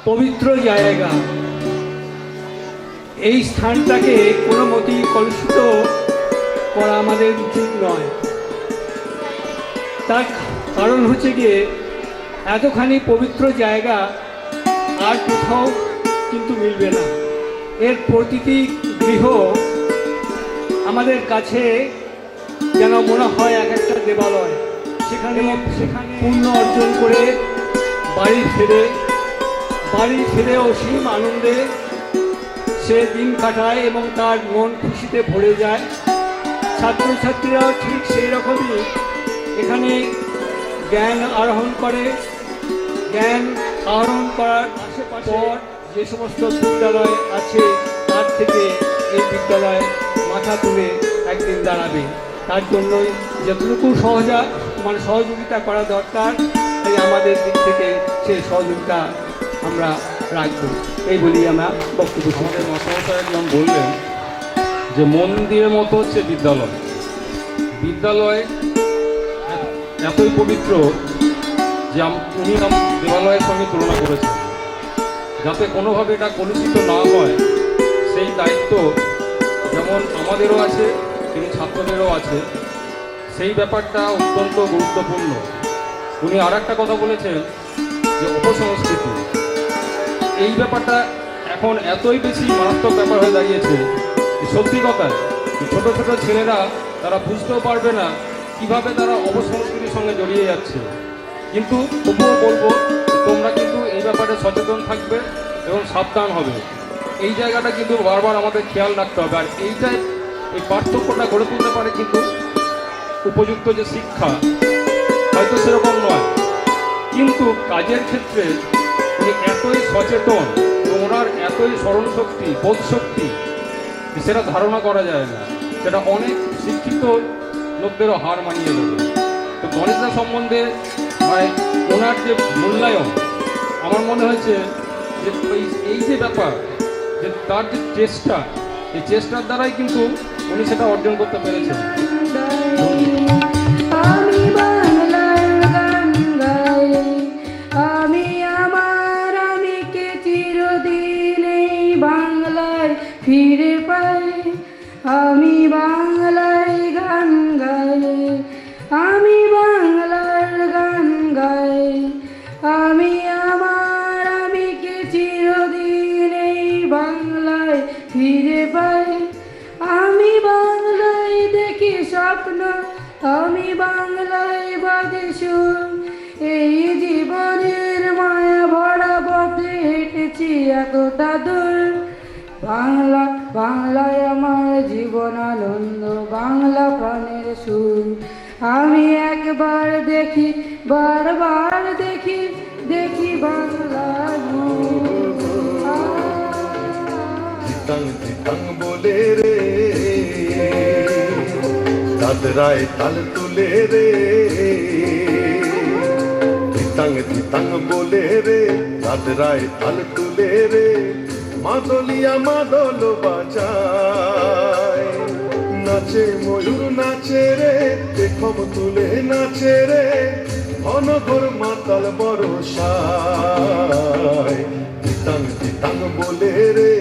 পবিত্র জায়গা। এই স্থানটাকে কোনো মতেই কলুষিত করা আমাদের উচিত নয়। তার কারণ হচ্ছে গিয়ে এতখানি পবিত্র জায়গা আর কোথাও কিন্তু মিলবে না। এর প্রতিটি গৃহ আমাদের কাছে যেন মনে হয় এক একটা দেবালয়। সেখানে পুণ্য অর্জন করে বাড়ি ফিরে অসীম আনন্দে সে দিন কাটায় এবং তার মন খুশিতে ভরে যায়। ছাত্রছাত্রীরাও ঠিক সেই রকমই এখানে জ্ঞান আহরণ করে। জ্ঞান আহরণ করার আশেপাশে যে সমস্ত বিদ্যালয় আছে তার থেকে এই বিদ্যালয় মাথা তুলে একদিন দাঁড়াবে। তার জন্যই যতটুকু সহযোগিতা করা দরকার, তাই আমাদের দিক থেকে সেই সহযোগিতা আমরা রাখবো, এই বলি আমরা বক্তব্য। আমাদের মাস্টারমশাই একজন বললেন যে মন্দিরের মতো হচ্ছে বিদ্যালয়। বিদ্যালয় এতই পবিত্র যে উনি দেবালয়ের সঙ্গে তুলনা করেছেন। যাতে কোনোভাবে এটা কলুষিত না হয় সেই দায়িত্ব যেমন আমাদেরও আছে তিনি ছাত্রদেরও আছে, সেই ব্যাপারটা অত্যন্ত গুরুত্বপূর্ণ। উনি আর একটা কথা বলেছেন যে অপসংস্কৃতি, এই ব্যাপারটা এখন এতই বেশি মারাত্মক ব্যাপার হয়ে দাঁড়িয়েছে যে সত্যি কথা ছোটো ছোটো ছেলেরা তারা বুঝতেও পারবে না কিভাবে তারা অপসংস্কৃতির সঙ্গে জড়িয়ে যাচ্ছে। কিন্তু তবুও বলবো তোমরা কিন্তু এই ব্যাপারে সচেতন থাকবে এবং সাবধান হবে। এই জায়গাটা কিন্তু বারবার আমাদের খেয়াল রাখতে হবে। আর এই পার্থক্যটা গড়ে তুলতে পারে কিন্তু উপযুক্ত যে শিক্ষা, হয়তো সেরকম নয়, কিন্তু কাজের ক্ষেত্রে উনি এতই সচেতন এবং ওনার এতই স্মরণশক্তি বোধশক্তি সেটা ধারণা করা যায় না। সেটা অনেক শিক্ষিত লোকদেরও হার মানিয়ে দেবে। তো গণেশদা সম্বন্ধে মানে ওনার যে মূল্যায়ন, আমার মনে হয়েছে যে এই যে ব্যাপার যে তার যে চেষ্টা, এই চেষ্টার দ্বারাই কিন্তু উনি সেটা অর্জন করতে পেরেছেন। ফিরে পাই আমি বাংলায় গান গাই, আমি বাংলার গান গাই। আমি আমার আমিকে চিরদিন এই বাংলায় ফিরে পাই। আমি বাংলায় দেখি স্বপ্ন, আমি বাংলায় বাজে সুর। এই জীবনের মায়া ভরা পথে হেঁটেছি এতটা দূর। বাংলা বাংলায় আমার জীবন আনন্দ, বাংলা প্রাণের সুর। আমি একবার দেখি বারবার দেখি দেখি বাংলার চিতাং বলে রে দাদরায় তাল তুলে রে, চিতাং বলে রে দাদরায় তাল তুলে রে। মাদলিয়া মাদল বাজায়, নাচে ময়ূর নাচে রে, পেখম তুলে নাচে রে, অনঘর মাতাল বরসায়। চিতাং বলে রে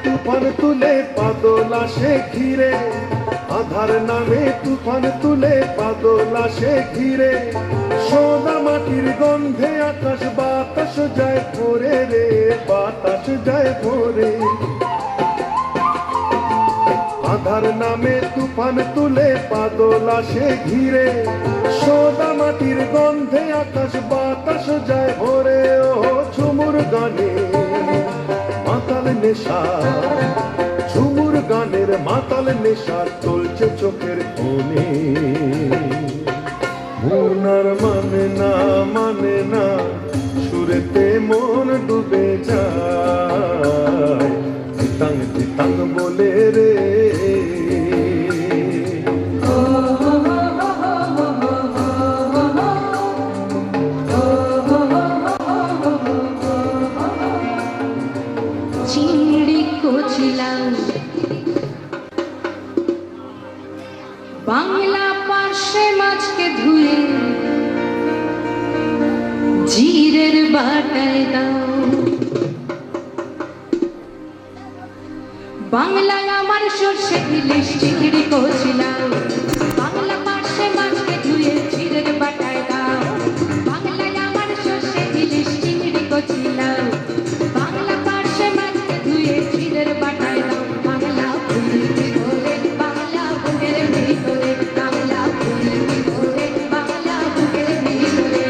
তুফান তুলে বাদল আসে ঘিরে, আধার নামে তুফান তুলে বাদল আসে ঘিরে। সোনা মাটির গন্ধে আকাশ বাতাস যায় ভরে রে, বাতাস যায় ভরে। আধার নামে তুফান তুলে বাদল আসে ঘিরে, সোনা মাটির গন্ধে আকাশ বাতাস যায় ভরে। ও ঝুমুর গানে মাতাল নেশা, ঝুমুর গানের মাতাল নেশা চলছে চোখের কোণে। মনার মানে না সুরেতে মন ডুবে যায়। তাং বলে রে। চিংড়ি কচিলাম বাংলা পাশে মাছকে ধুয়ে জিরের বাটায় দাও। বাংলায় আমার সর্ষে ইলিশ চিংড়ি কচিলাম বাংলা পাশে মাছকে ধুয়ে জিরের বাটায় দাও। বাংলায় আমার সর্ষে ইলিশ চিংড়ি কচিলাম বাংলা পাশে মাছকে ধুয়ে জিরের বাটায় দাও। বাংলা ফুলের ভিতরে বাংলা বুকের ভিতরে বাংলা ফুলের ভিতরে বাংলা বুকের ভিতরে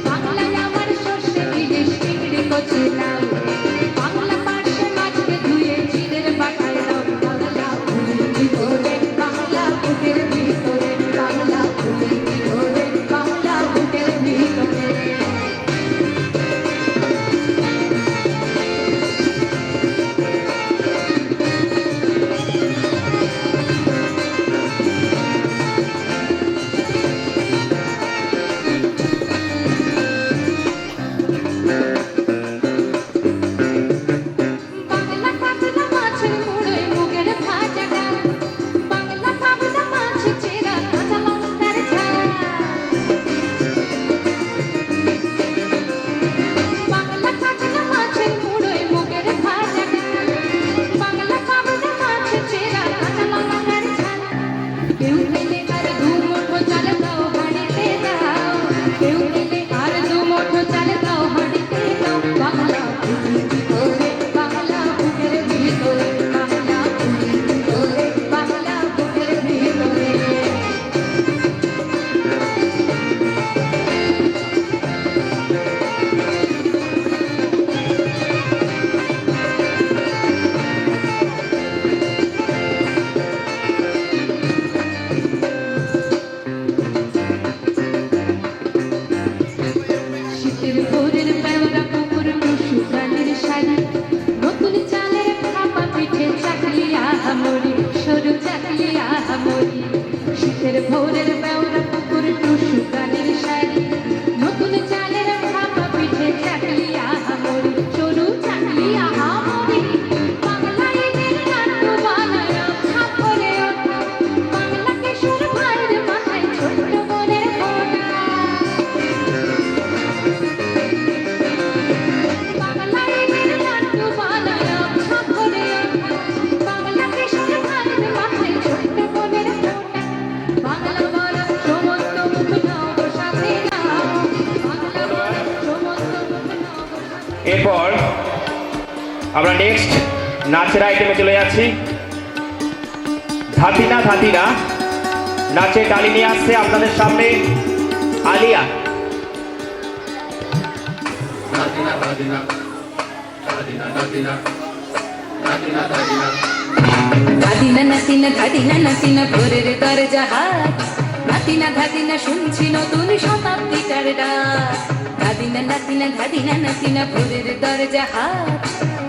বাংলায় আমার সর্ষে ইলিশ চিংড়ি কচিলাম বাংলা পাশে মাছকে ধুয়ে জিরের বাটায় দাও। বাংলা ফুলের ভিতরে বাংলা বুকের ভিতরে বাংলা ফুলের ভিতরে বাংলা বুকের ভিতরে। বাংলা পাতলা মাছের মুড়োয় মুগের ভাজা ডাল বাংলা পাতলা মাছ চেরা কাঁচা লঙ্কার ঝাল বাংলা পাতলা মাছের মুড়োয় মুগের ভাজা ডাল বাংলা পাতলা মাছ চেরা কাঁচা লঙ্কার ঝাল। কেউ পেলে আর দু মুঠো চাল দাও হাঁড়িতে দাও কেউ পেলে আর দু মুঠো চাল দাও হাঁড়িতে দাও। বাংলা ফুলের ভিতরে বাংলা বুকের ভিতরে বাংলা ফুলের ভিতরে বাংলা বুকের ভিতরে। শীতের ভোরের পেওরা পুকুর টুসু কালের শাড়ি নতুন চালের ভাপা পিঠে চাকলি আহামরি সরু চাকলি আহামরি। শীতের ভোরের পেওরা পুকুর টুসু কালের শাড়ি নতুন চালের ভাপা পিঠে চাকলি আহামরি সরু চাকলি আহামরি। বাংলা ঈদের নাট্য বানায় ভাব করে ওঠা বাংলা কিশোর ভাইয়ের মাথায় ছোট্ট বোনের ফোঁটা। বাংলা ঈদের নাট্য বানায় ভাব করে ওঠা বাংলা কিশোর ভাইয়ের মাথায় ছোট্ট বোনের ফোঁটা। বাংলা বড় সমস্ত মুখ নাও গো সাথে নাও বাংলা বড় সমস্ত মুখ নাও গো সাথে। এরপর আমরা নেক্সট নাচের আইটেমে চলে যাচ্ছি। ধাতিনা ধাতিনা নাচের ডালি নিয়ে আসছে আপনাদের সামনে আলিয়া। ধাদিনা নাতিনা ধাদিনা নাতিনা ভোরের দরজা হাত নাতিনা ধাদিনা শুনছি নতুন শতাব্দীটার ডাক। ধাদিনা নাতিনা ধাদিনা নাতিনা ভোরের দরজা হাত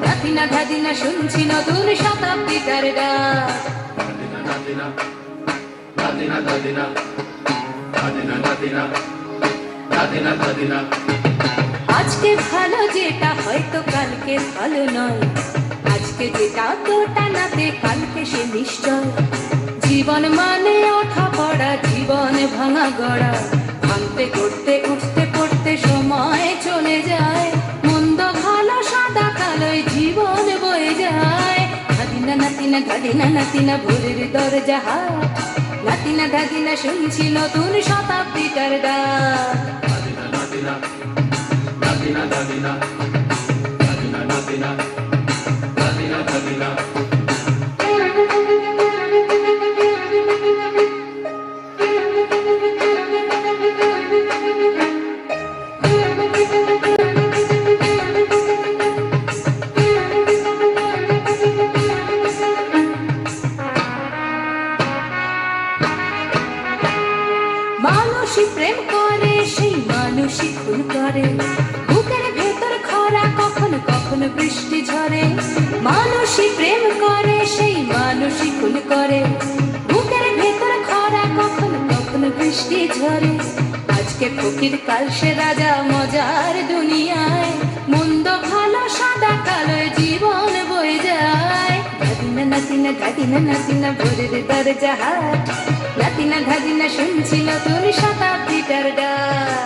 নাতিনা ধাদিনা শুনছি নতুন শতাব্দীটার ডাক। আজকে ভালো যেটা হয়তো কালকে ভালো নয় আজকে যেটা তোটা নাতে কালকে সে নিশ্চয়। জীবন মানে ওঠা পড়া জীবন ভাঙা গড়া ভাঙতে করতে উঠতে পড়তে সময় চলে যায়। মন্দ ভালো সাদা কালোয় জীবন বয়ে যায়। ধাদিনা নাতিনা ধাদিনা নাতিনা ভোরের দরজা হাট নাতিনা ধাদিনা শুনছি নতুন শতাব্দীটার ডাক। মানুষই প্রেম করে সেই মানুষই খুন করে বুকের ভেতর খরা কখন কখন কখন বৃষ্টি ঝরে, মানুষই প্রেম করে সেই মানুষই খুন করে, বুকের ভেতর খরা কখন কখন বৃষ্টি ঝরে। আজকে ফকির কাল সে রাজা মজার দুনিয়ায়, মন্দ ভালো সাদা কালো জীবন বয়ে যায়। ধাদিনা নাতিনা ধাদিনা নাতিনা ভোরের দরজা হাট, নাতিনা ধাদিনা শুনছিল তোর শতাব্দীটার ডাক।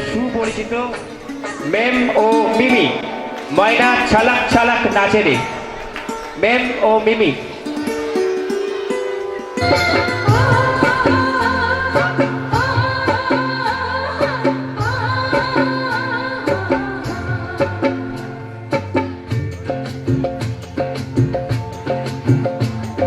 সুপরিচিত মেম ও মিমি, ময়না ছালাক ছালাক নাচে রে। মেম ও মিমি,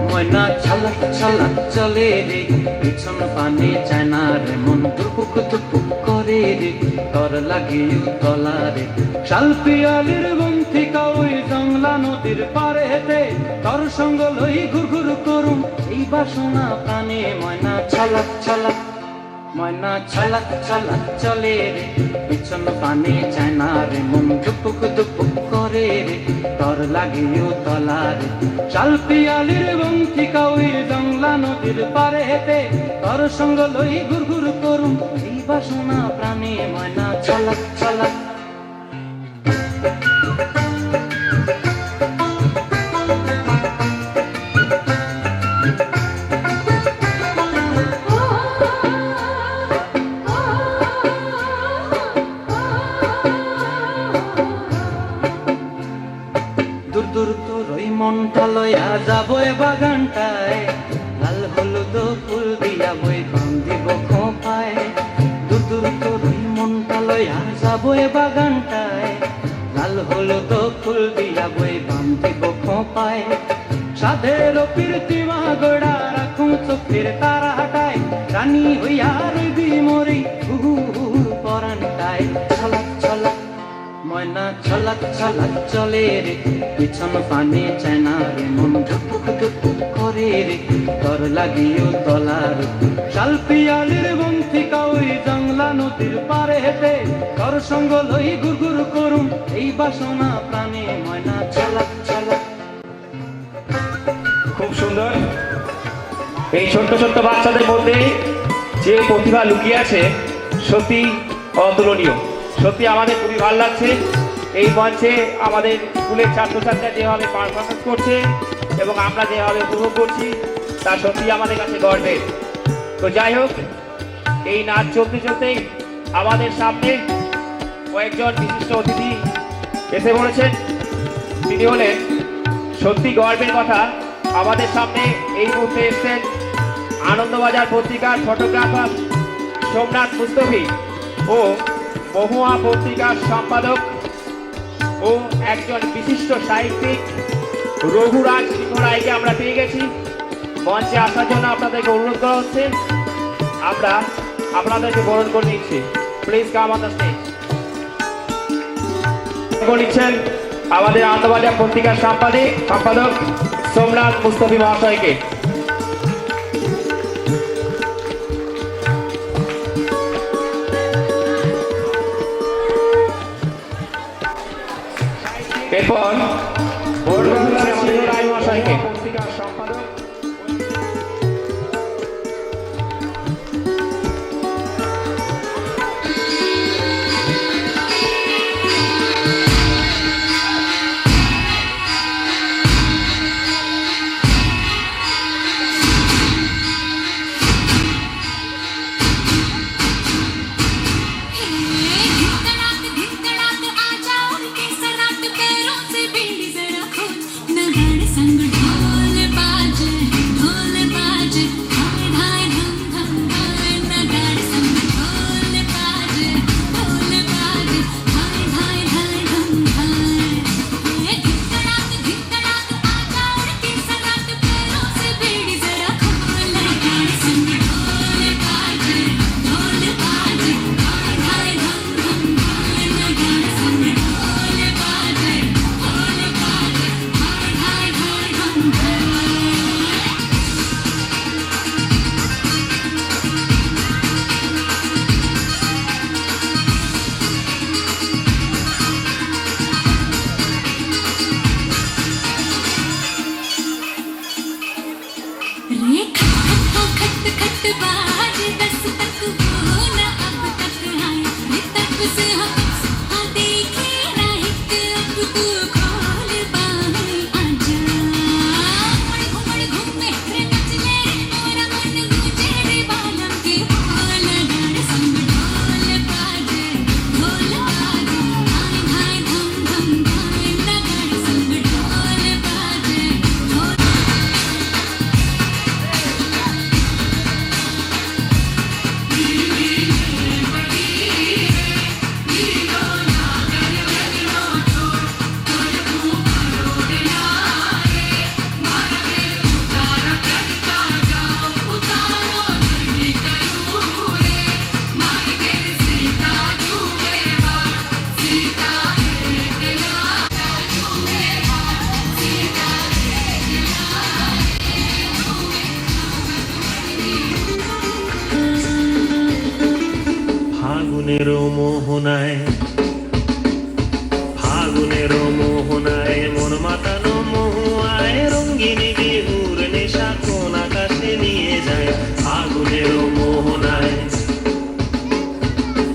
ময়না ছালাক ছালাক চলে রে, পিছন পানে চায় না রে, মন দুপুক দুপুক করে রে, তর লাগে তলা রে। শাল পিয়ালির বন্থিকা ওই জংলা নদীর পারে হেতে, তর সঙ্গ লই ঘুর ঘুর করুম এই বাসনা প্রাণে। ময়না ছালাক ছালাক, ময়না ছালাক ছালাক চলে রে, পিছন পানে চায় না রে, মন দুপুক দুপুক করে রে, তর লাগে তলা রে। শাল পিয়ালির বন্থিকা ওই জংলা নদীর পারে হেতে, তর সঙ্গ লই ঘুর ঘুর করুম এই বাসনা প্রাণে। ময়না ছালাক ছালাক। দূর দূর তোর ওই মনটা লয়া যাবো এ বাগানটায়, লাল হলুদ ফুল দিয়া বই কম দিব খোঁপায়। দূর দূর তোর ওই মনটা লয়া যাবো এ বাগানটায়, লাল হলুদ ফুল দিয়া বই কম দিব খোঁপায়। সাধের প্রীতি মাগড়া রাখুন চোখের তারা হাটায়, রানী হইয়া রইবি মরি হু পরানটায়। ছলাক ছলাক, ময়না ছলাক ছলাক চলে রে, পিছন পানে চায় না রে, মন ধুপুক ধুপুক করে রে, তর লাগিও তলার। শাল পিয়ালির বন্থিকা ওই জংলা নদীর পারে হেতে, তর সঙ্গ লই ঘুর ঘুর করুম এই বাসনা প্রাণে। ময়না ছলাক ছলাক। খুব সুন্দর। এই ছোট্ট ছোট্ট বাচ্চাদের মধ্যে যে প্রতিভা লুকিয়ে আছে সত্যি অতুলনীয়। সত্যি আমাদের খুবই ভালো লাগছে। এই মঞ্চে আমাদের স্কুলের ছাত্রছাত্রীরা যেভাবে পারফরমেন্স করছে এবং আমরা যেভাবে উপভোগ করছি তা সত্যি আমাদের কাছে গর্বের। তো যাই হোক, এই নাচ চলতে চলতেই আমাদের সামনে কয়েকজন বিশিষ্ট অতিথি এসে পড়েছেন। তিনি হলেন সত্যি গর্বের কথা, আমাদের সামনে এই মুহূর্তে এসছেন আনন্দবাজার পত্রিকার ফটোগ্রাফার সোমনাথ মুস্তফি ও মহুয়া পত্রিকার সম্পাদক ও একজন বিশিষ্ট সাহিত্যিক রঘুরাজ সিংহ রায়কে আমরা পেয়ে গেছি। মঞ্চে আসার জন্য আপনাদেরকে অনুরোধ করা হচ্ছে। আমরা আপনাদেরকে বরণ করে নিচ্ছি। Please come on the stage. নিচ্ছেন আমাদের আনন্দবাজার পত্রিকার সম্পাদক সোমনাথ মুস্তফি মহাশয়কে। এরপর রঘুরাজ সিংহ রায় মহাশয়কে। পত্রিকার সম্পাদক धड़क आ जाओ, इस रात पैरों से भी ফাগুনের মোহনায়, ফাগুনের মোহনায় মন মাতানো মহুয়ায় রঙ্গিনী বিহুর নেশা কোন আকাশে নিয়ে যায়। ফাগুনের মোহনায়,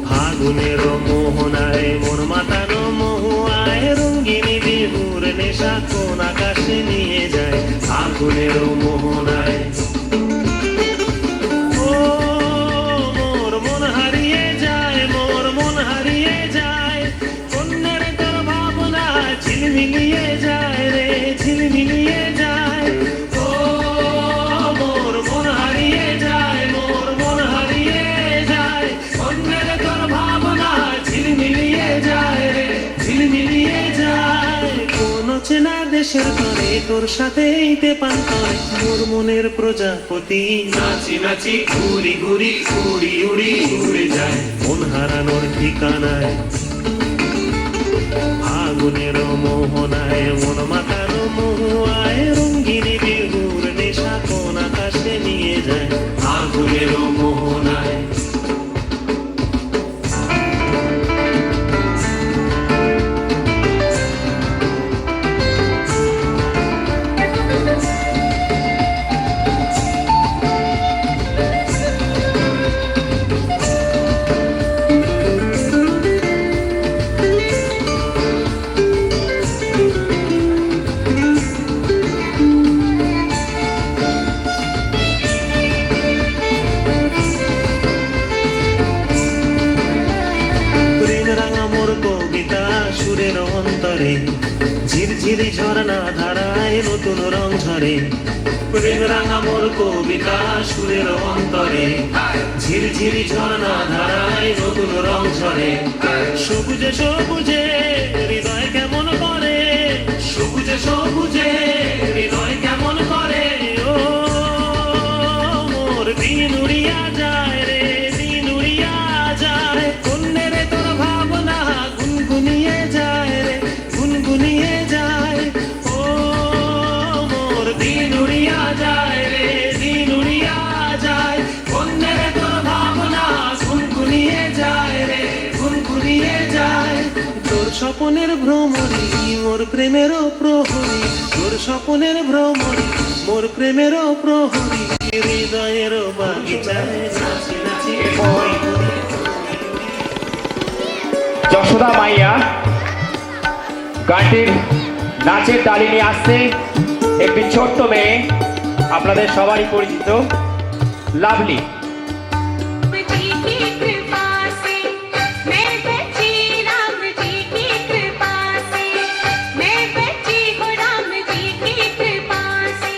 ফাগুনের মোহনায় মন মাতানো মহুয়ায় রঙ্গিনী বিহুর নেশা কোন আকাশে নিয়ে যায়। ফাগুনের মোহনায় ও মোর মন হারিয়ে যায়, মোর মন হারিয়ে যায়, কন্যার তোর ভাবনা ঝিলমিলিয়ে যায় রে, ঝিলমিলিয়ে যায়। ও মোর মন হারিয়ে যায়, মোর মন হারিয়ে যায়, কন্যার তোর ভাবনা ঝিলমিলিয়ে যায় রে, ঝিলমিলিয়ে যায়। কোন চেনা দেশের তরে তোর সাথে পান করে মোর মনের প্রজাপতি নাচি নাচি ঘুরি ঘুরি উড়ি উড়ি উড়ে যায় মন হারানোর ঠিকানায়। ফাগুনের মোহনায় মন মাতানো মহুয়ায় রঙ্গিনী বিহুর নেশা কোন আকাশে নিয়ে যায়। ফাগুনের মোহনায় সুরের অন্তরে ঝিরঝিরি ঝরনা ধারায় নতুন রং ঝরে। প্রেম রাঙা মোর কবিতা সুরের অন্তরে ঝিরঝিরি ঝরনা ধারায় নতুন রং ঝরে। সবুজে সবুজে হৃদয় কেমন করে, সবুজে সবুজে হৃদয় কেমন করে। ও মোর দিন উড়িয়া যায় রে, দিন উড়িয়া যায়, কন্যের তোর ভাবনা গুনগুনিয়ে যায় রে, গুনগুনিয়ে যায়। ও মোর দিন উড়িয়া যায় রে, দিন উড়িয়া যায়, কন্যের তোর ভাবনা গুনগুনিয়ে যায় রে, গুনগুনিয়ে যায়। তোর স্বপনের ভ্রমরি মোর প্রেমেরও প্রহরী, তোর স্বপনের ভ্রমরি মোর প্রেমেরও প্রহরী, হৃদয়ের বাগিচায় নাচি নাচি ঘুরি ঘুরি। যশোদা মাইয়া গানটির নাচের তালি নিয়ে আসছে একটি ছোট্ট মেয়ে, আপনাদের সবারই পরিচিত লাভলি। जी की कृपा से मैं बची, राम जी की कृपा से मैं बची हूँ, राम जी की कृपा से।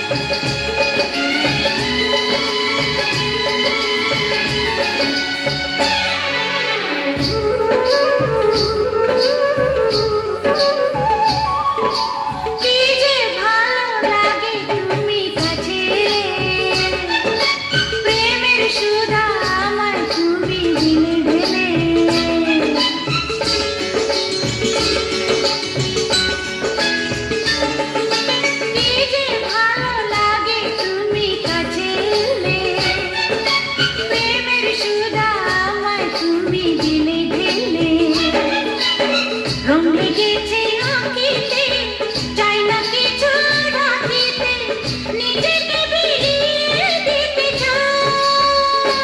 কি যে ভালো লাগে তুমি কাছে প্রেমের সুধা আমার তুমি দিলে ঢেলে কি যে ভালো লাগে তুমি কাছে প্রেমের সুধা আমার তুমি দিলে ঢেলে রং লেগেছে আঁকিতে চাই না কিছু রাখিতে নিজেকে বিলিয়ে দিতে চাই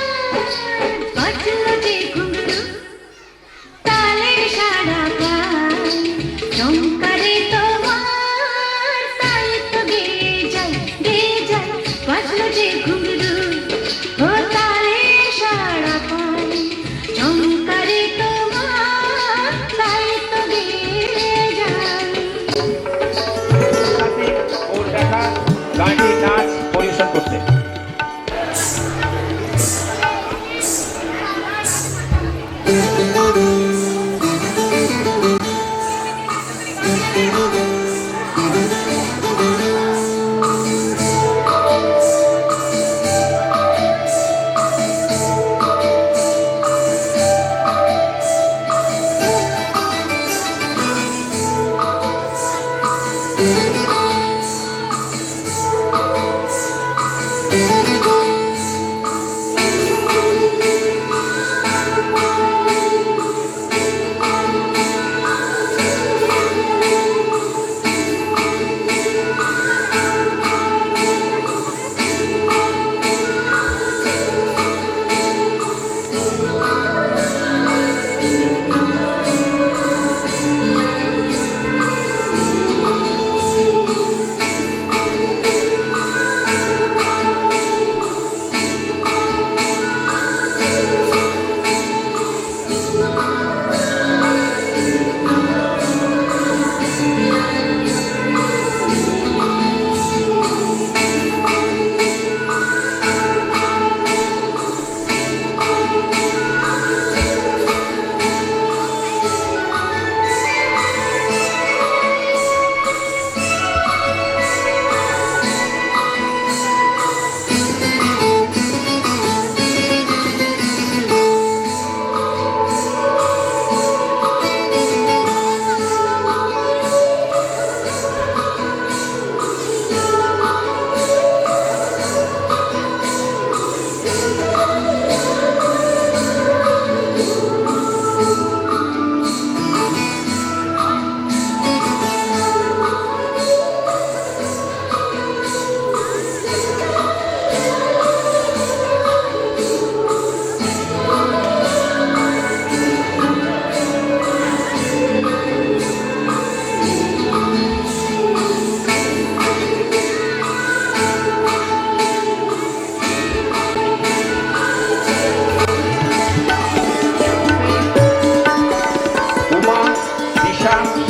বাজলো যে ঘুঙরু তালের সারা গান চমকারে তোমার তাই তো গেয়ে যাই বাজলো যে ঘুঙরু ও তালের সারা গান চমকারে তোমার তাই তো গেয়ে যাই সাথে ওর দেখা গানটির নাচ পরিবেশন করতে।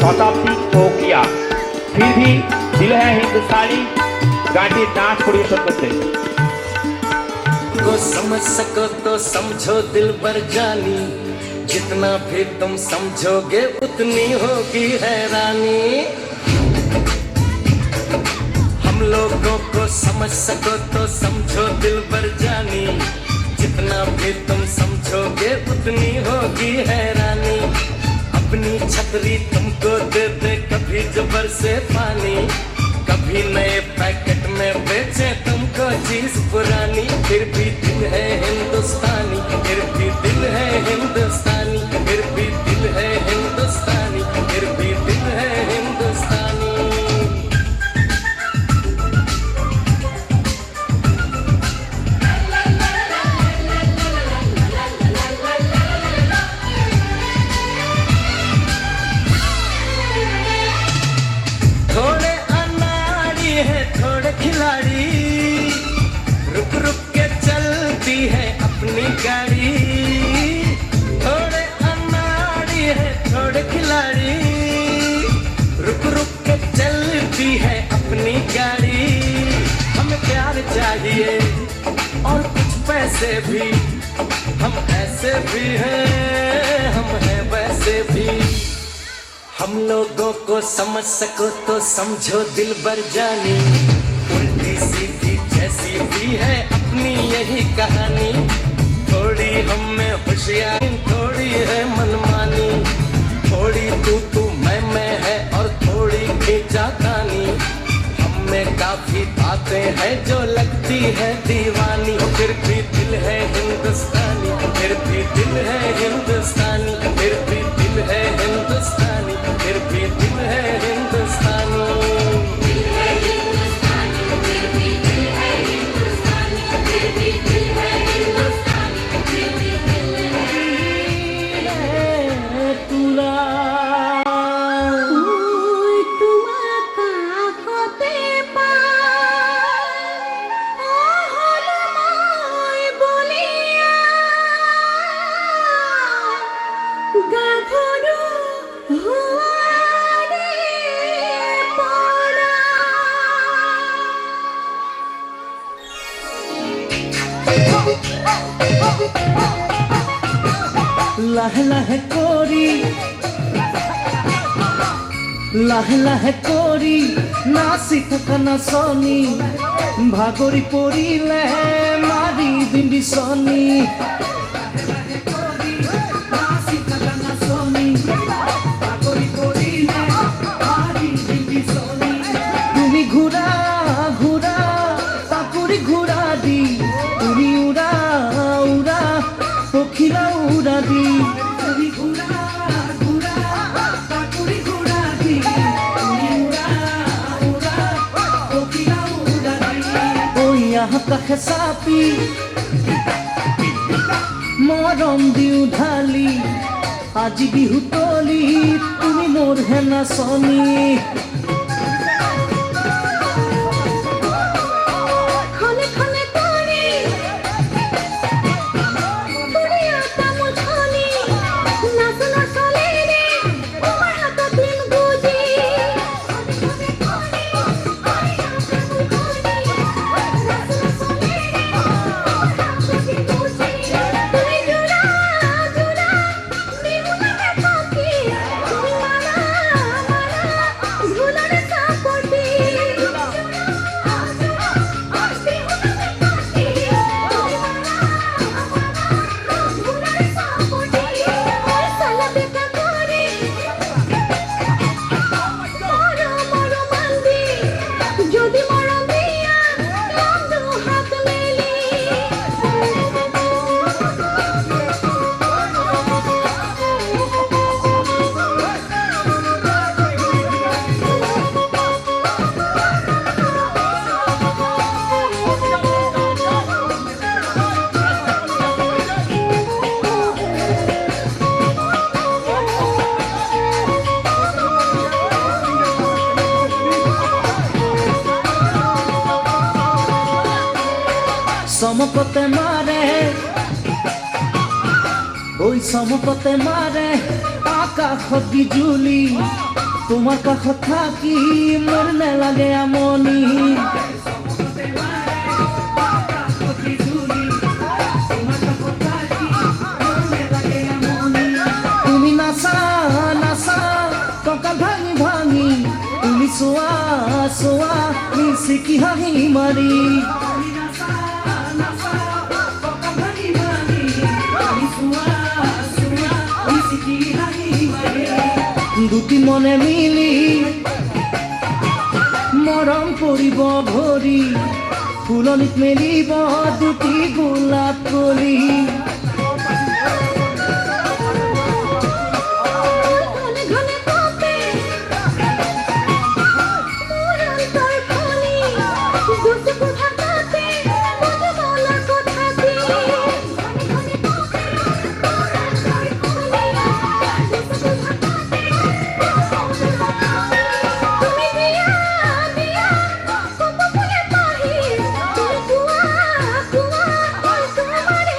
शताब्दी हो किया फिर भी दिल है हिंदुस्तानी गांधी नाच परिवेशन करते। को समझ सको तो समझो दिल भर जानी, जितना भी तुम समझोगे उतनी होगी हैरानी। हम लोगों को समझ सको तो समझो दिल भर जानी, जितना भी तुम समझोगे उतनी होगी हैरानी। अपनी छतरी तुमको दे दे कभी जबर से पानी, कभी नए पैकेट में बेचे तुमको चीज पुरानी। फिर भी दिल है हिंदुस्तानी, फिर भी दिल है हिंदुस्तानी, फिर भी दिल है हिंदुस्तानी, फिर भी दिल है हिंदुस्तानी। थोड़े अनाड़ी है थोड़े खिलाड़ी, रुक रुक के चलती है अपनी गाड़ी। थोड़े अनाड़ी है थोड़े खिलाड़ी, रुक रुक के चलती है अपनी गाड़ी। वैसे भी, हम ऐसे भी हैं, हम हैं वैसे भी। हम लोगों को समझ सको तो समझो दिलबर जानी, उल्टी सीधी जैसी भी है अपनी यही कहानी। थोड़ी हम में होशियारी, थोड़ी है मनमानी, थोड़ी तू मैं है और थोड़ी खींचातानी। हम में काफी बातें हैं जो लगती है दीवानी, फिर भी दिल है हिंदुस्तानी, फिर भी दिल है हिंदुस्तानी, फिर भी दिल है हिंदुस्तानी, फिर भी दिल है हिंदुस्तानी। ওই তোমাকা হতে পায় অহলময় বলিয়া গাভরু হওয়ারে পড়া। লাহে লাহে করি, লাহে লাহে করি নাচি থকা নাচনি, ভাগৰি পৰিলে মাৰি দিবি চনি। তুমি ঘোৰা ঘোৰা পাকুৰি ঘোৰা দি, তুমি উৰা উৰা পখিলা উৰা দি। তুমি ঘোৰা ঘোৰা পাকুৰি ঘোৰা দি, তুমি উৰা উৰা পখিলা উৰা দি। ওই আহ কাষে চাপি মৰম দিওঁ ঢালি, আজি বিহু তলি তুমি মোৰ হে নাচনি। খনে খনে করি পুরিয়া তামুছনি, নাচ নাচলে রে তোমার হাত দিন গুজি। খনে খনে করি পুরিয়া তামুছনি, নাচ নাচলে রে তোমার হাত দিন গুজি। তুমি জোড়া জোড়া নিমুনা পাখি, তুমি মালা মালা ঝুলার সাপটি। যদি মরম দিয়া বন্ধু হাত মেলি। চমকতে মাৰে, ওই চমকতে মাৰে আকাশত বিজুলি, তোমাৰ কাষত থাকি মোৰ নেলাগে আমনি। তুমি নাচা নাচা কঁকাল ভাঙি ভাঙি, তুমি চোৱা চোৱা নিচিকি হাঁহি মাৰি। দুটি মনে মিলি মৰম কৰিব ভৰি, ফুলনিত মেলিব দুটি গোলাপ কলি। ঘনে ঘনে কপে মোর অন্তর খনি, দুটুকু ভাগাতে মনে বলা কথাতে। ঘনে ঘনে কপে মোর অন্তর খনি, দুটুকু ভাগাতে তুমি দিয়া দিয়া কত ফুলে পাহি, তুমি কুয়া কুয়া তোমারে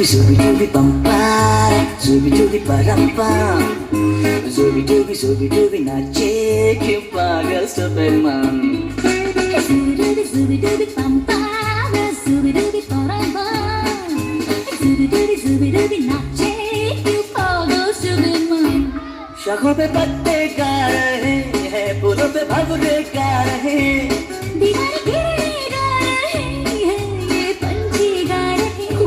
zubi dubi bum para, zubi dubi param pam, zubi dubi nache क्यों पागल Superman. Zubi dubi bum para, zubi dubi param pam, zubi dubi nache क्यों पागल सुपरमैन. शाखों पे पत्ते गा रहे हैं, फूलों पे भंवरे गा रहे हैं. दीवार गिरने गा रहे हैं, ये पंछी गा रहे हैं. ओ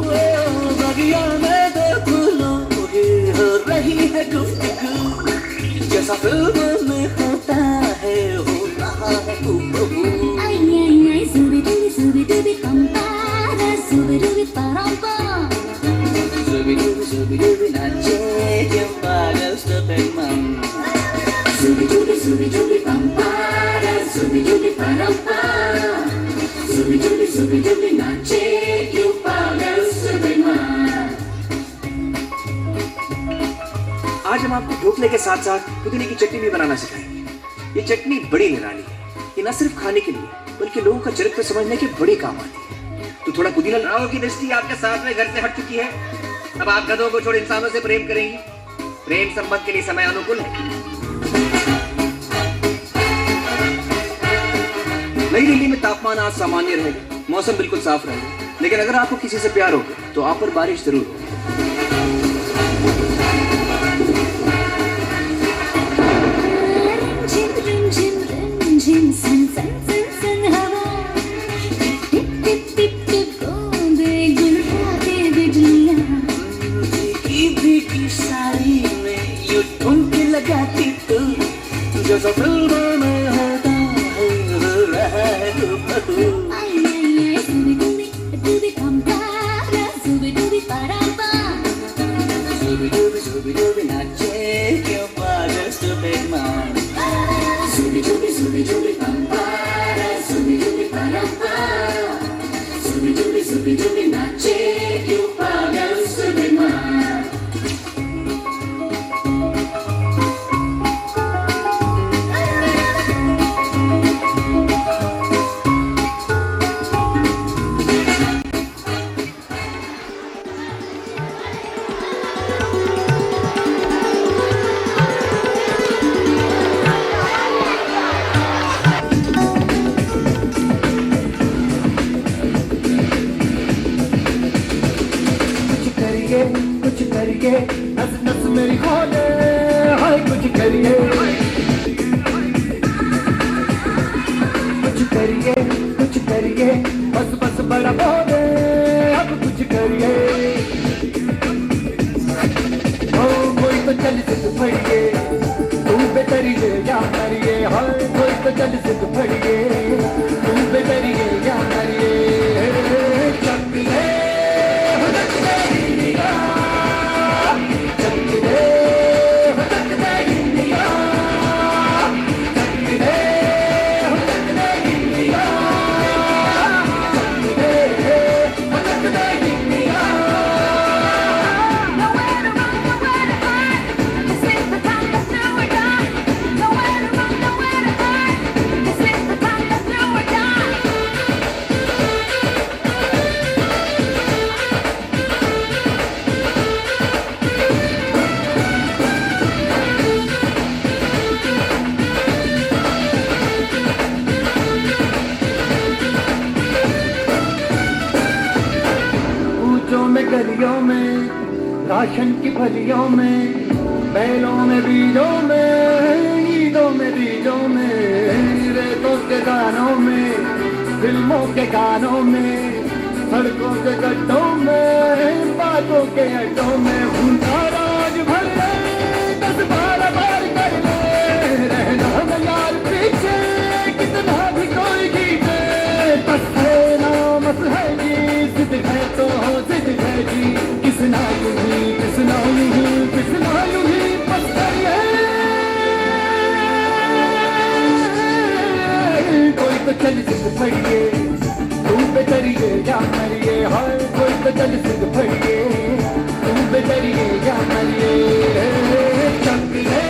बगिया में दो फूलों की हो रही है गुफ्तगू, जैसा फिल्म में होता है हो रहा है हूबहू. Ay zubi dubi bum para, zubi dubi param pam. Zubi dubi nache क्यों पागल Superman. Zubi dubi bum para, zubi dubi param pam. Zubi dubi nache क्यों पागल सुपरमैन. आज हम आपको ढोकले के साथ साथ पुदीने की चटनी भी बनाना सिखाएंगे. ये चटनी बड़ी निराली है. ये न सिर्फ खाने के लिए बल्कि लोगों का चरित्र समझने के बड़े काम आती है. तो थोड़ा पुदीना लाओ की दृष्टि आपके साथ में घर से हट चुकी है. अब आप गधों को छोड़ इंसानों से प्रेम करेंगी. प्रेम संबंध के लिए समय अनुकूल है. नई दिल्ली में तापमान आज सामान्य रहेगा. मौसम बिल्कुल साफ रहेगा. लेकिन अगर आपको किसी से प्यार हो गया तो आप पर बारिश जरूर होगी. Rim san san हवा, टिप टिप टिप टिप बूंदे गुलराते बिजलियां. की साड़ी में यूं ठुमके लगाती तू, जैसा फिल्म में होता है हो रहा है हूबहू. Ay zubi dubi bum para, zubi dubi param pam. Zubi dubi nache क्यों पागल Superman. Zubi dubi bum para, zubi dubi param pam. Zubi dubi nache क्यों पागल सुपरमैन. कुछ करिए नस नस मेरी खोले, हाय कुछ करिए. कुछ करिए बस बस बड़ा बोले, अब कुछ करिए. ओ कोई तो चल सिद्ध फड़िए, तू बेतरिए या करिए. हाय कोई तो चल सिद्ध फड़िए, तू बेतरिए या करिए. चकले गलियों में, राशन की फलियों में, बैलों में बीजों में, ईदों में बीजों में, रेतों के गानों में, फिल्मों के गानों में, सड़कों के गड्ढों में, बातों के अड्डों में. उनका राज भर ले, 10-12 बार कर ले, रहना न यार पीछे, कितना भी कोई खींचे. बस है नामस है जी, जिद है तो जिद है जी. किसना यूं ही, किसना यूं ही, किसना यूं ही बस है. कोई तो चल जिद फड़िए, तू बेतरिए या मरिए. हाय कोई तो चल जिद फड़िए, तू बेतरिए या मरिए. चंगले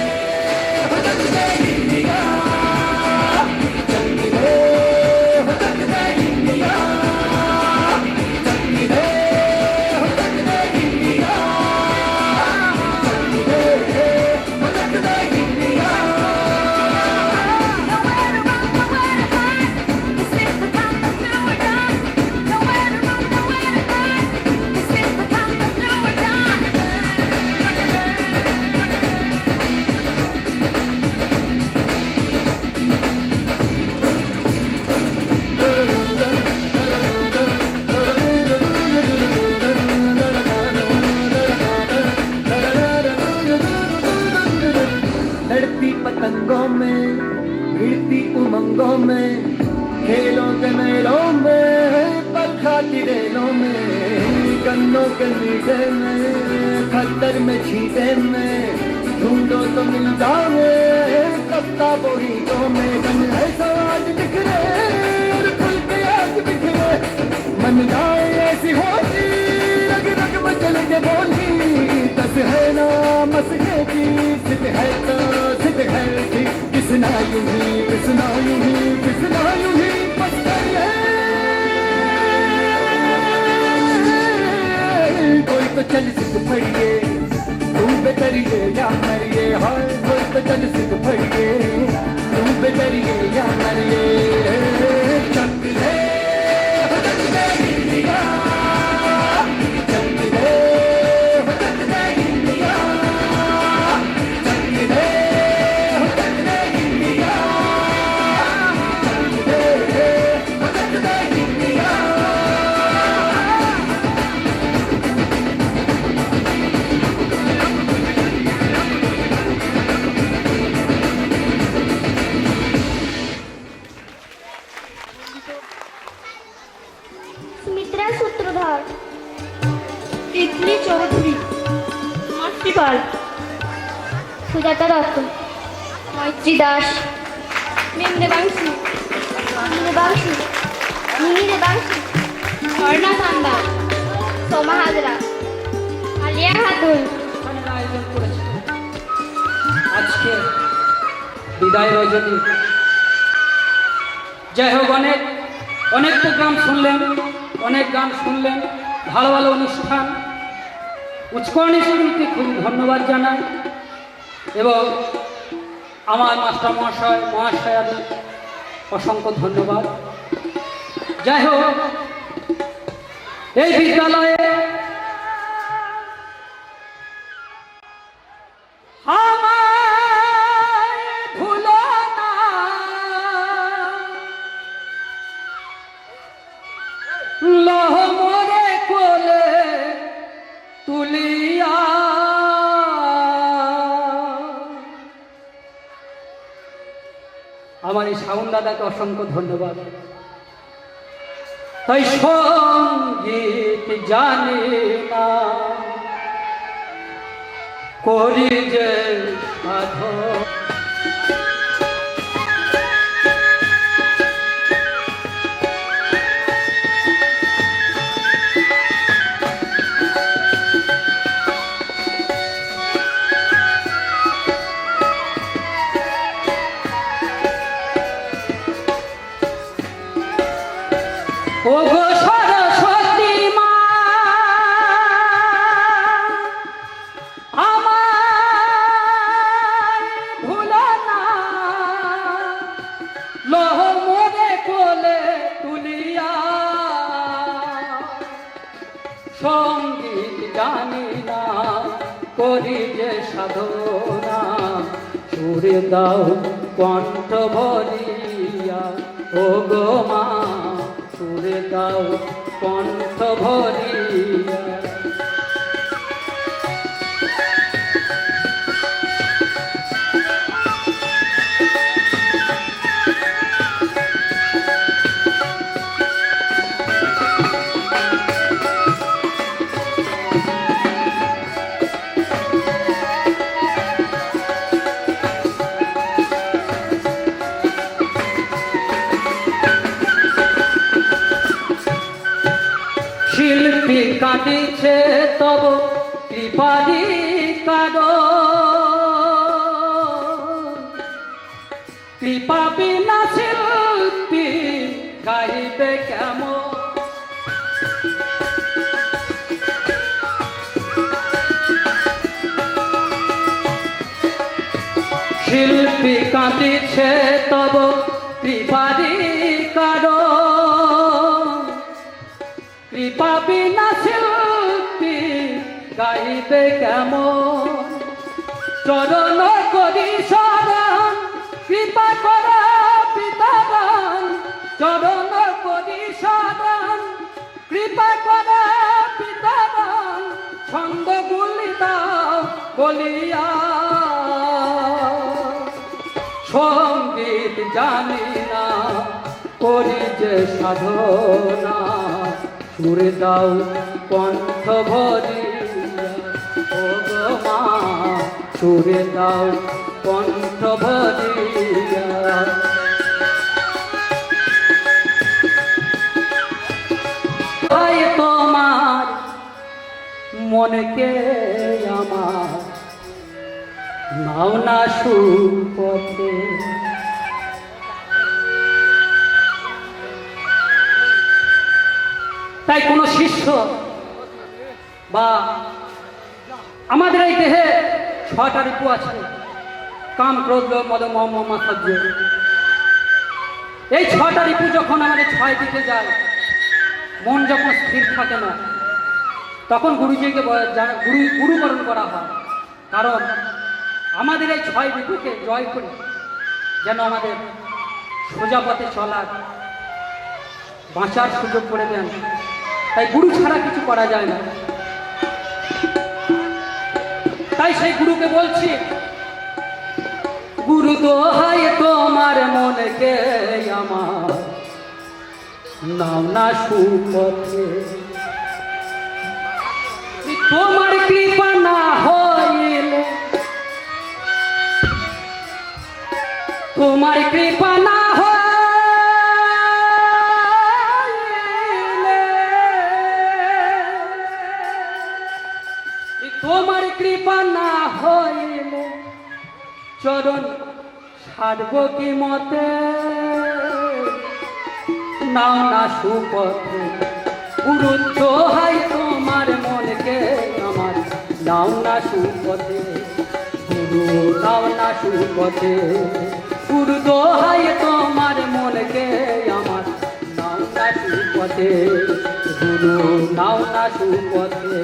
रंगों में खेलों के मेलों में पल खाती रेलों में गन्नों के मीठे में खद्दर में छींटे में ढूंढो तो मिल जाओगे कप्ता बोरीटों में गन है सवाल बिखरे और खुल के आग बिखरे मन जाए ऐसी होती रग रग मचल के बोली दस है ना मसके की सिद्ध है तो सिद्ध है थी किसना यूं ही किसना यूं ही किसना यूं ही बस है कोई तो चल सिद्ध पड़िए तू बेतरिए या मरिए हाय कोई तो चल सिद्ध पड़िए तू बेतरिए या मरिए चक ले इंडिया चक ले इंडिया चक ले इंडिया चक ले इंडिया सुमित्रा सूत्रधार तितली चौधरी मातृ पाल सुजाता दत्त मैत्री दास मेमरे बांशी मिहिरे बांशी স্বর্ণা সান্দা সোমা হাজরা আলিয়া খাতুন আয়োজন করেছে আজকে বিদায় রজনী। যাই হোক, অনেক অনেক প্রোগ্রাম শুনলেন, অনেক গান শুনলেন, ভালো ভালো অনুষ্ঠান। উৎকর্ণী সমিতিকে খুবই ধন্যবাদ জানাই এবং আমার মাস্টার মহাশয়াদের অসংখ্য ধন্যবাদ। যাই হোক, এই বিদ্যালয়ে আমায় ভুলো না, লহ মোরে কোলে তুলিয়া আমার এই সাউন্ড দাদাকে অসংখ্য ধন্যবাদ। তাই সঙ্গীত জানি না করি যে সাধন, ও গো সরস্বতী মা আমায় ভুলো না, লহ মোরে কোলে তুলিয়া সঙ্গীত জানি না করি যে সাধনা, সুরে দাও কণ্ঠ ভরিয়া ও গো মা সুরে দাও কণ্ঠ ভরিয়া। শিল্পী কাটিছে তব কৃপারি কারো, কৃপা বিনা শিল্পী গাইবে কেমন, শিল্পী কাটিছে তব কৃপারি কারো, কৃপা বিনা শিল্পী গাইবে কেমন, চরণ করি শরণ কৃপা করা পিতাদান, চরণ করি শরণ কৃপা করা পিতাদান, ছন্দ গুলি দাও বলিয়া সঙ্গীত জানি না করি যে সাধনা সুরে দাও কণ্ঠ ভরিয়া ও গো মা সুরে দাও কণ্ঠ ভরিয়া হয় তোমার মনকে আমার নাও না সুপথে তাই কোনো শিষ্য বা আমাদের এই দেহে 6টা ঋতু আছে, কাম ক্রোধ লোভ মদ মোহ মাৎসর্য। এই 6টা ঋতু যখন আমাদের 6 দিকে যায়, মন যখন স্থির থাকে না, তখন গুরুজিকে গুরুকরণ করা হয়। কারণ আমাদের এই 6 ঋতুকে জয় করে যেন আমাদের সোজা পথে চলার বাঁচার সুযোগ করে দেন। তাই গুরু ছাড়া কিছু করা যায় না। তাই সেই গুরুকে বলছি, গুরু দোহাই তোমার মনকে আমার নাও না সুপথে, তোমার কৃপা না হইলে, তোমার কৃপা না হইলে, তোমার কৃপা না হইলে চরণ ছাড়ব কি মতে, নাও না সুপথে। গুরু দোহাই তোমার মনকে আমার নাও না সুপথে, গুরু নাও না সুপথে। গুরু দোহাই তোমার মনকে আমার নাও না সুপথে, গুরু নাও না সুপথে।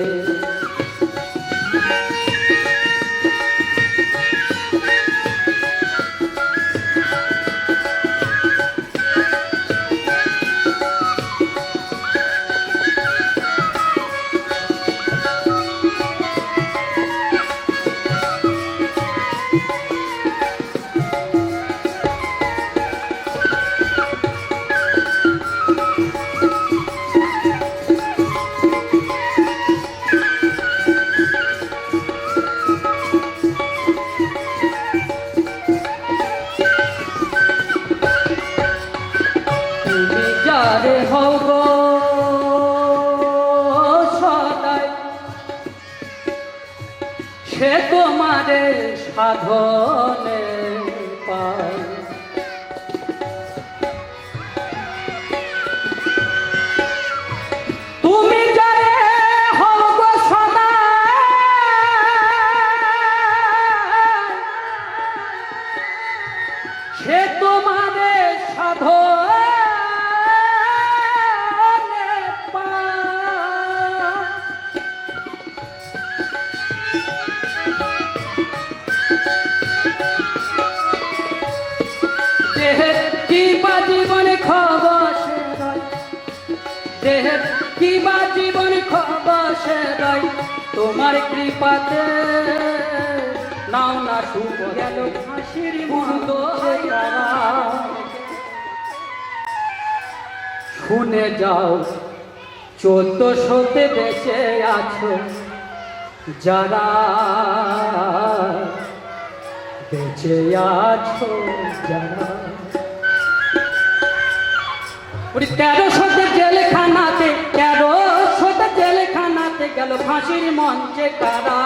যারে হব সদাই সে তোমারে সাধনে পায়। তুমি যারে হব সদাই সে তোমারে সাধনে কিবা জীবন খবসে রয়, দেহের কিবা জীবন খবসে রয়, তোমার কৃপাতে নাও না শুভ গেল হাসির মুহূর্ত। শুনে যাও 1400তে বেঁচে আছো যারা, বেঁচে আছো যারা। 1300তে জেলখানাতে, 1300তে জেলখানাতে গেল ফাঁসির মঞ্চে কারা।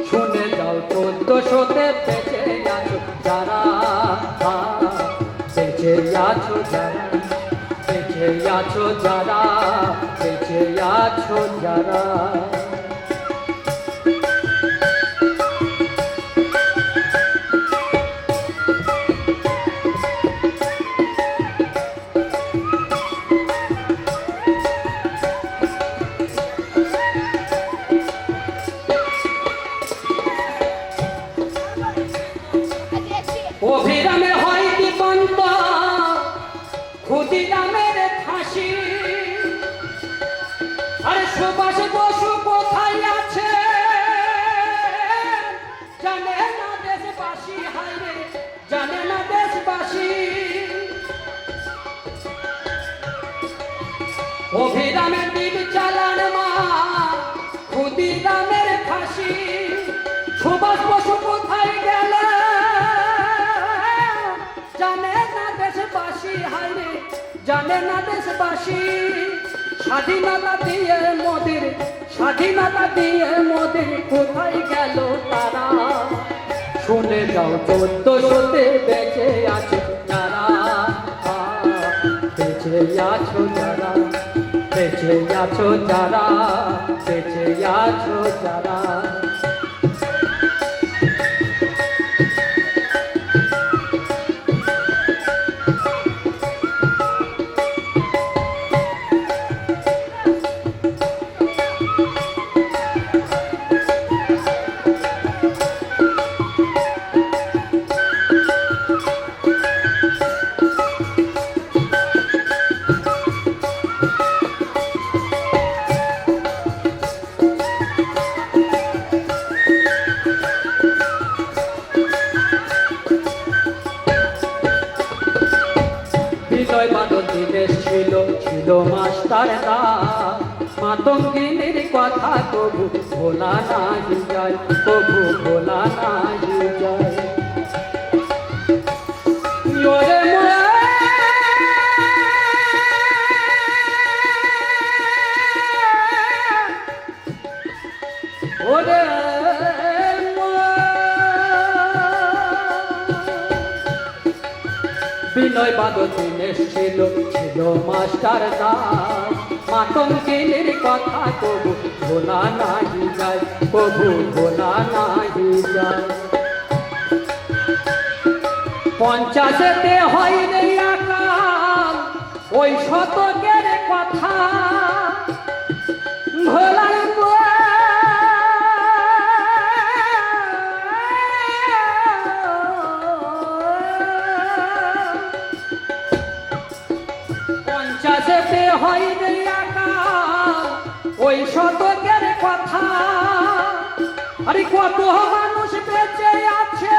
শুনে যাও 1400তে বেঁচে আছো যারা, বেঁচে আছো যারা, বেঁচে আছো যারা, বেঁচে আছো যারা। অভিরামে হয় দীপন্ত, ক্ষুদিরামের ফাঁসি। আরে সুভাষ বসু কোথায় আছে জানে না দেশবাসী, হায় রে জানে না দেশবাসী। অভিরামের দিন চালান মা ক্ষুদিরামের ফাঁসি সুভাষ বসু কোথায় গেল জানে না দেশবাসী হায়রে জানে না দেশবাসী স্বাধীনতা দিয়ে কোথায় গেল তারা শুনে যাও 1400-তে বেঁচে আছে যারা বেঁচে আছো যারা বেঁচে আছো যারা বেঁচে আছো যারা বিনয় বাদল দেশ ছিল মাস্টার দা মাতঙ্গিনীর কথা কবু ভোলা নাহি যায় কবু ভোলা নাহি যায় ওরে মোরা ওরে বিনয় বাদল দীনেশ ছিল মাস্টার দাস মাতঙ্গিনীর কথা কবু ভোলা নাহি যায় কবু ভোলা নাহি যায় 50-তে হয় রে আকাল ওই শতকের কথা ভোলা যেতে হয় রে আকাল ওই শতকের কথা আরে কত মানুষ বেঁচে আছে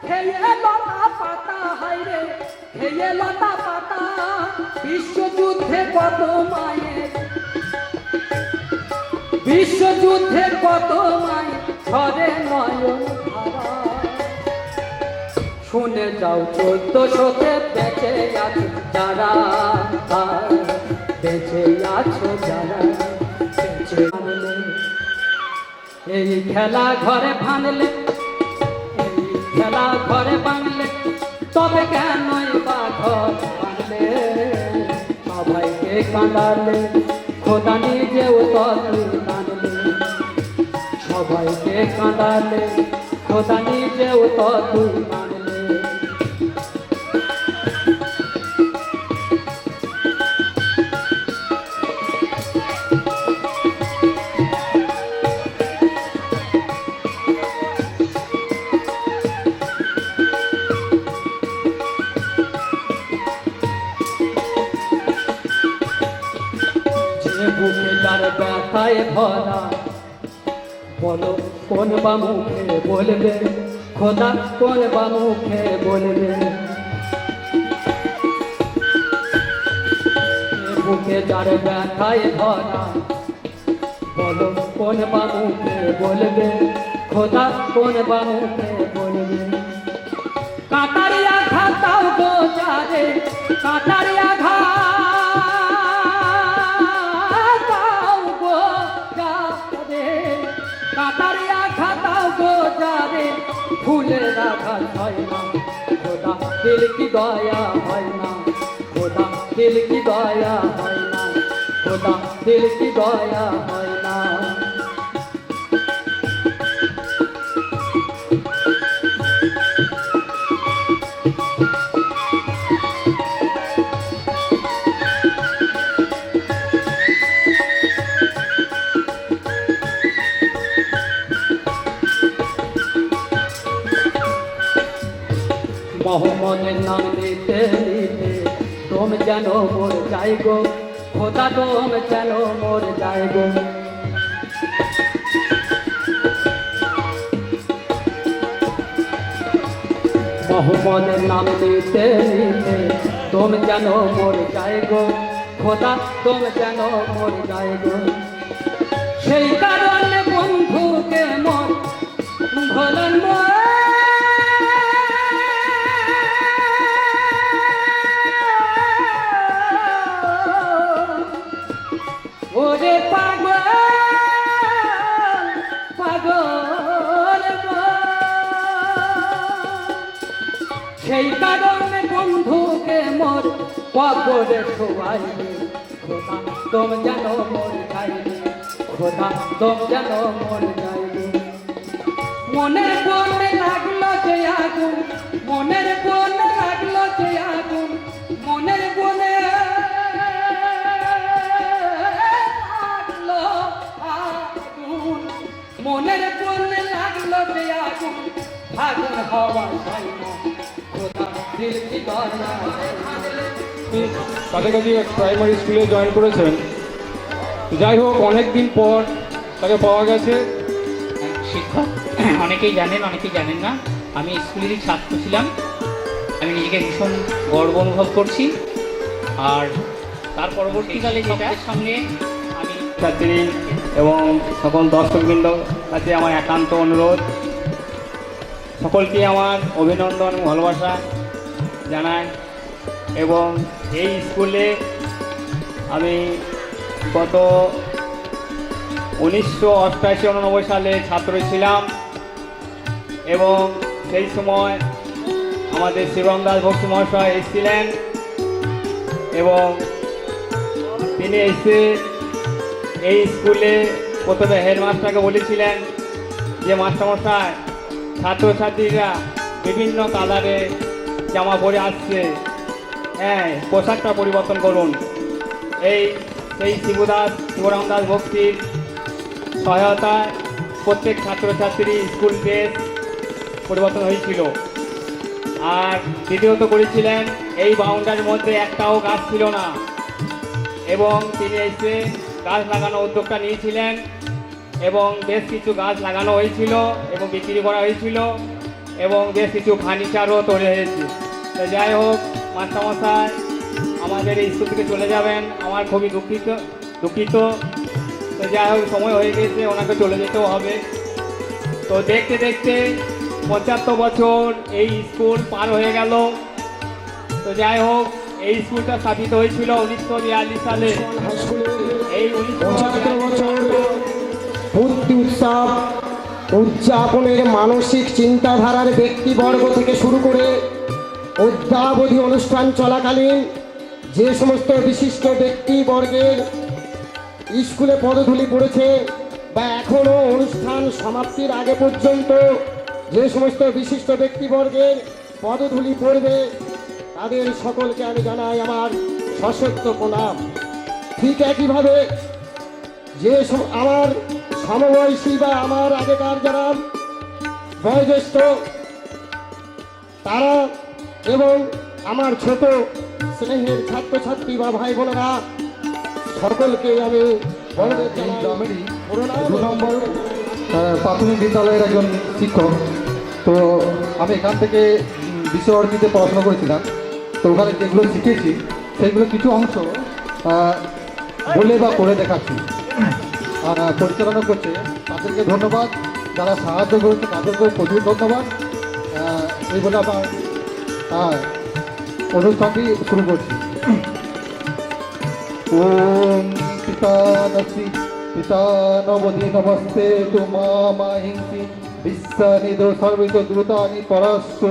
খেয়ে লতা পাতা হায় রে খেয়ে লতা পাতা বিশ্বযুদ্ধে কত মায়ের ঘরে নয়ন ধারা শুনে যাও 1400-তে বেঁচে আছো যারা বেঁচে আছো যারা বেঁচে এই খেলা ঘরে ভাঙলে এই খেলা ঘরে ভাঙলে তবে কেনই বা ঘর ভাঙলে সবাইকে কাঁদালে খোদা নিজেও ততই কাঁদলে সবাইকে কাঁদালে খোদা নিজেও ততই কাঁদলে বুকে যার ব্যথায় ভরা বলো কোন বা মুখে বলবে খোদা কোন বা মুখে বলবে বুকে যার ব্যথায় ভরা বলো কোন বা মুখে বলবে খোদা কোন বা মুখে বলবে কাঁটারি আঘাত দাও গো যারে কাঁটারি আঘাত কাটারিয়া খাতাও গো যারে ফুলের আঘাত হয় না খোদা দিল কি দয়া হয় না খোদা দিল কি দয়া হয় না খোদা দিল কি দয়া হয় না মোহাম্মদের নাম নিতে নিতে তোম যেন মোর যাই গো খোদা তোম যেন মোর যাই গো মোহাম্মদের নাম নিতে নিতে तुम जानो मोर जाए गो খোদা तुम जानो मोर जाए गो সেই কারণে বন্ধুকে মোর ভোলার ওরে পাগল পাগল সেই কারণে বন্ধুকে মোর কবরে শোয়াই খোদা তোম জানো মোর যাইবে খোদা তোম জানো মোর যাইবে মনের কোণে লাগলো যে আগুন মনের কোণে লাগলো যে আগুন মনের কোণে লাগলো আগুন মনের কোণে লাগলো যে আগুন আগুন হওয়া যায় না খোদা দিল কি করনা কাছাকাছি প্রাইমারি স্কুলে জয়েন করেছেন। যাই হোক, অনেক দিন পর তাকে পাওয়া গেছে। শিক্ষক অনেকেই জানেন অনেকেই জানেন না, আমি স্কুলেরই ছাত্র ছিলাম। আমি নিজেকে ভীষণ গর্ব অনুভব করছি। আর তার পরবর্তীকালে যেটার সঙ্গে আমি ছাত্রী এবং সকল দর্শকবৃন্দ কাছে আমার একান্ত অনুরোধ, সকলকে আমার অভিনন্দন ভালোবাসা জানাই। এবং এই স্কুলে আমি গত 1988-89 সালে ছাত্র ছিলাম এবং সেই সময় আমাদের শিবরাম দাস বক্সী মহাশয় এসেছিলেন এবং তিনি এসে এই স্কুলে প্রথমে হেডমাস্টারকে বলেছিলেন যে মাস্টারমশাই ছাত্রছাত্রীরা বিভিন্ন কালারে জামা পরে আসছে, হ্যাঁ পোশাকটা পরিবর্তন করুন। সেই শিবরাম দাস ভক্তির সহায়তায় প্রত্যেক ছাত্রছাত্রী স্কুল ড্রেস পরিবর্তন হয়েছিল। আর দ্বিতীয়ত করেছিলেন এই বাউন্ডারির মধ্যে একটাও গাছ ছিল না এবং তিনি এসে গাছ লাগানোর উদ্যোগটা নিয়েছিলেন এবং বেশ কিছু গাছ লাগানো হয়েছিল এবং বিক্রি করা হয়েছিল এবং বেশ কিছু ফার্নিচারও তৈরি হয়েছে। তো যাই হোক, মাস্টারমশাই আমাদের এই স্কুল থেকে চলে যাবেন, আমার খুবই দুঃখিত। তো যাই হোক, সময় হয়ে গেছে, ওনাকে চলে যেতেও হবে। তো দেখতে দেখতে 75 বছর এই স্কুল পার হয়ে গেল। তো যাই হোক, এই স্কুলটা স্থাপিত হয়েছিল 1942 সালে। এই 75 বছর পূর্তি উৎসব উদযাপনের মানসিক চিন্তাধারার ব্যক্তিবর্গ থেকে শুরু করে অদ্যাবধি অনুষ্ঠান চলাকালীন যে সমস্ত বিশিষ্ট ব্যক্তিবর্গের স্কুলে পদধূলি পড়েছে বা এখনও অনুষ্ঠান সমাপ্তির আগে পর্যন্ত যে সমস্ত বিশিষ্ট ব্যক্তিবর্গের পদধূলি পড়বে, তাদের সকলকে আমি জানাই আমার সশক্ত প্রণাম। ঠিক একইভাবে যে আমার সমবয়সী বা আমার আগেকার যারা বয়োজ্যেষ্ঠ তারা এবং আমার ছোট স্নেহের ছাত্রছাত্রী বা ভাই বোনেরা সকলকে আমি গ্রামেরই 2 নম্বর প্রাথমিক বিদ্যালয়ের একজন শিক্ষক। তো আমি এখান থেকে বিশ্বভারতীতে পড়াশোনা করেছিলাম। তো ওখানে যেগুলো শিখেছি সেগুলো কিছু অংশ বলে বা করে দেখাচ্ছি। আর পরিচালনা করছে তাদেরকে ধন্যবাদ, যারা সাহায্য করেছে তাদেরকেও প্রচুর ধন্যবাদ। এই বলে আমার অনুষ্ঠানটি শুরু করছি। ওম পিতানসি পিতানবধি নমস্তে তু মা হিংসি বিশ্বনিধো সর্বিত দ্রুতানি পরস্য